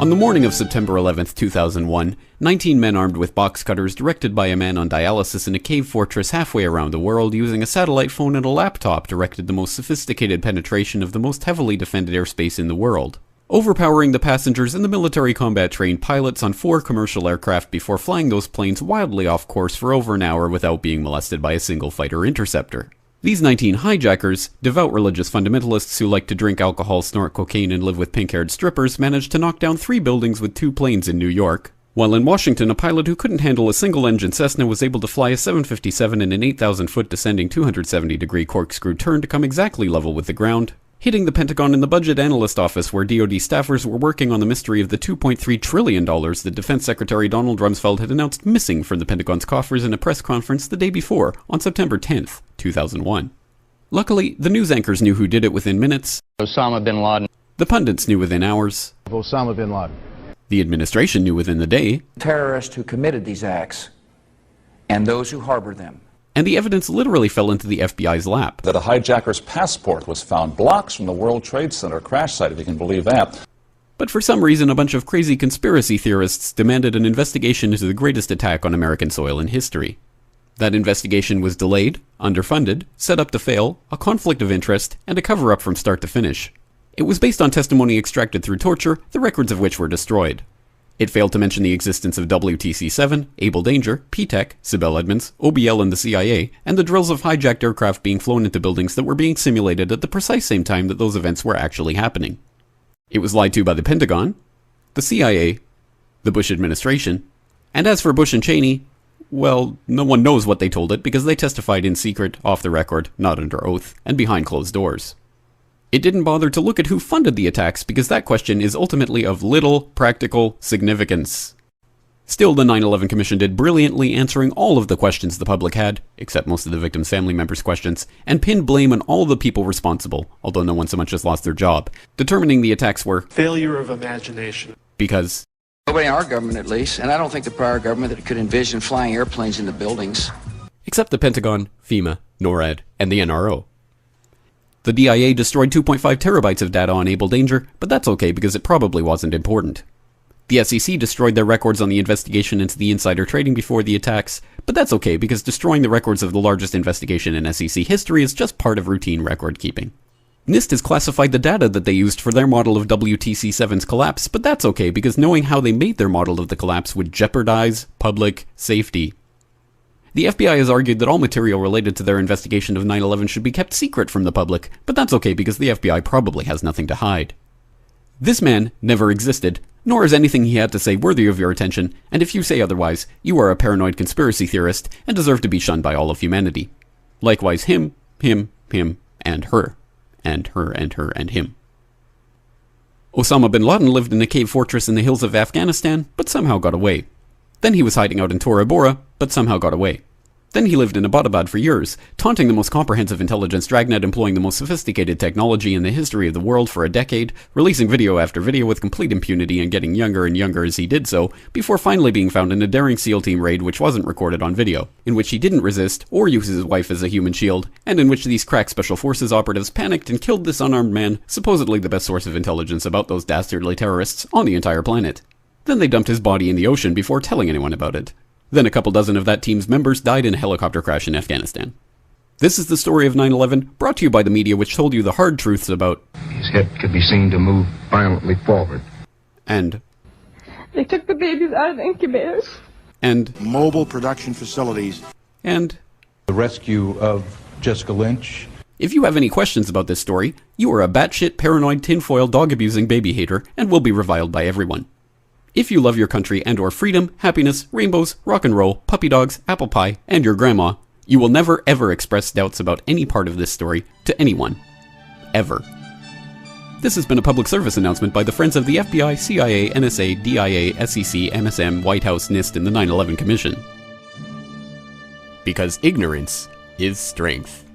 On the morning of September 11, 2001, 19 men armed with box cutters directed by a man on dialysis in a cave fortress halfway around the world using a satellite phone and a laptop directed the most sophisticated penetration of the most heavily defended airspace in the world, overpowering the passengers and the military combat-trained pilots on 4 commercial aircraft before flying those planes wildly off course for over an hour without being molested by a single fighter interceptor. These 19 hijackers, devout religious fundamentalists who like to drink alcohol, snort cocaine, and live with pink-haired strippers, managed to knock down 3 buildings with 2 planes in New York, while in Washington a pilot who couldn't handle a single-engine Cessna was able to fly a 757 in an 8,000-foot descending 270-degree corkscrew turn to come exactly level with the ground, hitting the Pentagon in the Budget Analyst Office where DoD staffers were working on the mystery of the $2.3 trillion that Defense Secretary Donald Rumsfeld had announced missing from the Pentagon's coffers in a press conference the day before, on September 10th, 2001. Luckily, the news anchors knew who did it within minutes. Osama bin Laden. The pundits knew within hours. Osama bin Laden. The administration knew within the day. Terrorists who committed these acts and those who harbor them. And the evidence literally fell into the FBI's lap. That a hijacker's passport was found blocks from the World Trade Center crash site, if you can believe that. But for some reason, a bunch of crazy conspiracy theorists demanded an investigation into the greatest attack on American soil in history. That investigation was delayed, underfunded, set up to fail, a conflict of interest, and a cover-up from start to finish. It was based on testimony extracted through torture, the records of which were destroyed. It failed to mention the existence of WTC-7, Able Danger, P-TECH, Sibel Edmonds, OBL and the CIA, and the drills of hijacked aircraft being flown into buildings that were being simulated at the precise same time that those events were actually happening. It was lied to by the Pentagon, the CIA, the Bush administration, and as for Bush and Cheney, well, no one knows what they told it because they testified in secret, off the record, not under oath, and behind closed doors. It didn't bother to look at who funded the attacks because that question is ultimately of little practical significance. Still, the 9/11 Commission did brilliantly answering all of the questions the public had, except most of the victims' family members' questions, and pinned blame on all the people responsible, although no one so much as lost their job, determining the attacks were failure of imagination. Because Nobody in our government, at least, and I don't think the prior government that could envision flying airplanes into buildings. Except the Pentagon, FEMA, NORAD, and the NRO. The DIA destroyed 2.5 terabytes of data on Able Danger, but that's okay because it probably wasn't important. The SEC destroyed their records on the investigation into the insider trading before the attacks, but that's okay because destroying the records of the largest investigation in SEC history is just part of routine record keeping. NIST has classified the data that they used for their model of WTC-7's collapse, but that's okay because knowing how they made their model of the collapse would jeopardize public safety. The FBI has argued that all material related to their investigation of 9/11 should be kept secret from the public, but that's okay because the FBI probably has nothing to hide. This man never existed, nor is anything he had to say worthy of your attention, and if you say otherwise, you are a paranoid conspiracy theorist and deserve to be shunned by all of humanity. Likewise him, and her. And her, and her, and him. Osama bin Laden lived in a cave fortress in the hills of Afghanistan, but somehow got away. Then he was hiding out in Tora Bora, but somehow got away. Then he lived in Abbottabad for years, taunting the most comprehensive intelligence dragnet employing the most sophisticated technology in the history of the world for a decade, releasing video after video with complete impunity and getting younger and younger as he did so, before finally being found in a daring SEAL team raid which wasn't recorded on video, in which he didn't resist or use his wife as a human shield, and in which these crack special forces operatives panicked and killed this unarmed man, supposedly the best source of intelligence about those dastardly terrorists on the entire planet. Then they dumped his body in the ocean before telling anyone about it. Then a couple dozen of that team's members died in a helicopter crash in Afghanistan. This is the story of 9/11, brought to you by the media which told you the hard truths about his head could be seen to move violently forward. And they took the babies out of the incubators. And mobile production facilities. And the rescue of Jessica Lynch. If you have any questions about this story, you are a batshit paranoid tinfoil dog-abusing baby hater and will be reviled by everyone. If you love your country and or freedom, happiness, rainbows, rock and roll, puppy dogs, apple pie, and your grandma, you will never ever express doubts about any part of this story to anyone. Ever. This has been a public service announcement by the Friends of the FBI, CIA, NSA, DIA, SEC, MSM, White House, NIST, and the 9/11 Commission. Because ignorance is strength.